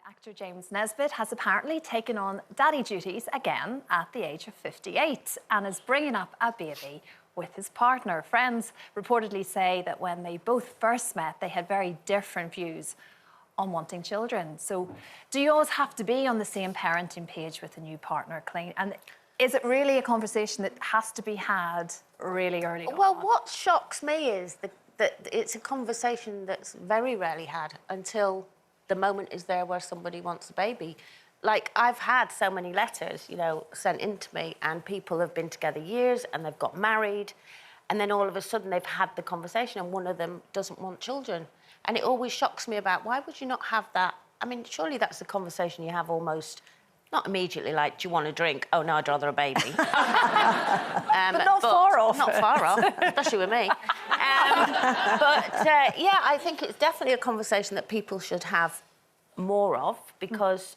Actor James Nesbitt has apparently taken on daddy duties again at the age of 58 and is bringing up a baby with his partner. Friends reportedly say that when they both first met, they had very different views on wanting children. So do you always have to be on the same parenting page with a new partner, Colleen? And is it really a conversation that has to be had really early on? Well, what shocks me is that it's a conversation that's very rarely had until the moment is there where somebody wants a baby. Like, I've had so many letters, you know, sent in to me, and people have been together years and they've got married, and then all of a sudden they've had the conversation and one of them doesn't want children. And it always shocks me about, why would you not have that? I mean, surely that's the conversation you have almost, not immediately, like, do you want a drink? Oh, no, I'd rather a baby. But not far off. Not far off, especially with me. Yeah, I think it's definitely a conversation that people should have more of, because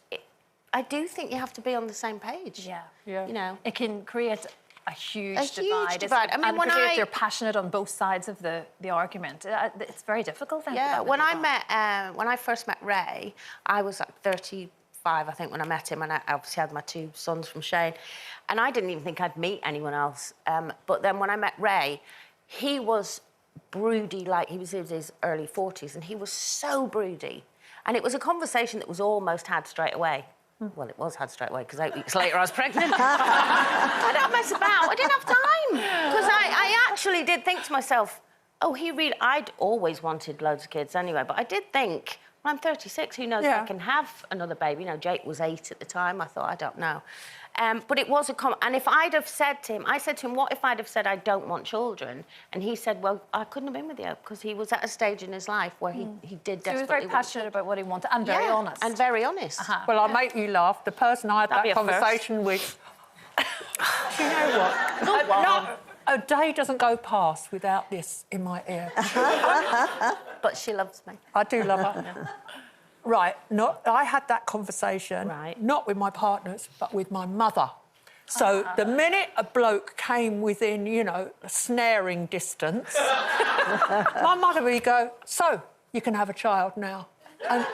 I do think you have to be on the same page. Yeah. You know, it can create a huge divide. I mean, if you're passionate on both sides of the argument, it's very difficult. Yeah. When I first met Ray, I was like 35, I think, when I met him, and I obviously had my two sons from Shane, and I didn't even think I'd meet anyone else. But then when I met Ray, he was broody, like he was in his early 40s, and he was so broody. And it was a conversation that was almost had straight away. Well, it was had straight away, because 8 weeks later I was pregnant. I don't mess about. I didn't have time. Because I actually did think to myself, oh, I'd always wanted loads of kids anyway, but I did think, well, I'm 36, who knows if I can have another baby. You know, Jake was 8 at the time. I thought, I don't know. But it was and if I'd have said to him, I said to him, what if I'd have said I don't want children? And he said, well, I couldn't have been with you, because he was at a stage in his life where he did desperately So he was very passionate about what he wanted, and very honest. And very honest. Well, I'll make you laugh. The person I had that conversation with... Do you know what? A day doesn't go past without this in my ear. But she loves me. I do love her. Right, I had that conversation, not with my partners, but with my mother. So the minute a bloke came within, you know, a snaring distance, my mother would go, so, you can have a child now. And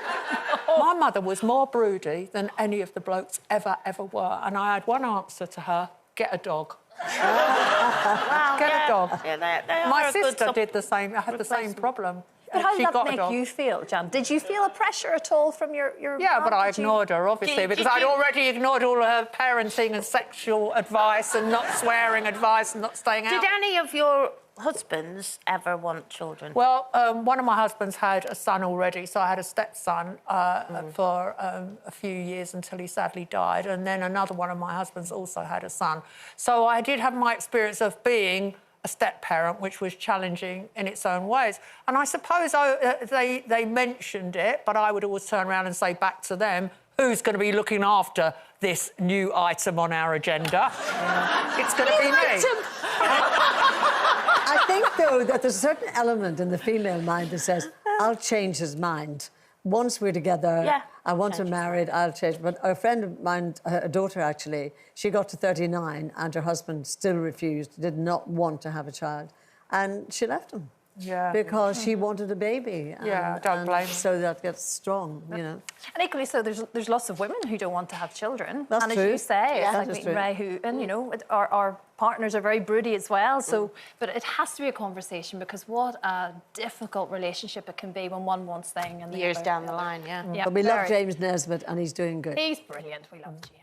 my mother was more broody than any of the blokes ever were. And I had one answer to her: get a dog. Wow, get a dog. Yeah, they my sister did the same, had the same problem. But how did that make you feel, Jan? Did you feel a pressure at all from your Yeah, mom? but I ignored her, obviously, because I'd already ignored all her parenting and sexual advice and not swearing advice and not staying out. Did any of your husbands ever want children? Well, one of my husbands had a son already, so I had a stepson for a few years until he sadly died, and then another one of my husbands also had a son. So I did have my experience of being a step-parent, which was challenging in its own ways. And I suppose they mentioned it, but I would always turn around and say back to them, who's going to be looking after this new item on our agenda? It's going to be me. I think, though, that there's a certain element in the female mind that says, I'll change his mind. Once we're together, I want him married, I'll change. But a friend of mine, a daughter actually, she got to 39 and her husband still refused, did not want to have a child. And she left him. Yeah. Because she wanted a baby. Yeah, don't blame her. So that gets strong, you know. And equally so, there's lots of women who don't want to have children. That's and true. as you say, it's That like is meeting Ray, who, and you know, our partners are very broody as well. So, but it has to be a conversation, because what a difficult relationship it can be when one wants thing and the years other, down the line, But we love James Nesbitt, and he's doing good. He's brilliant. We love James.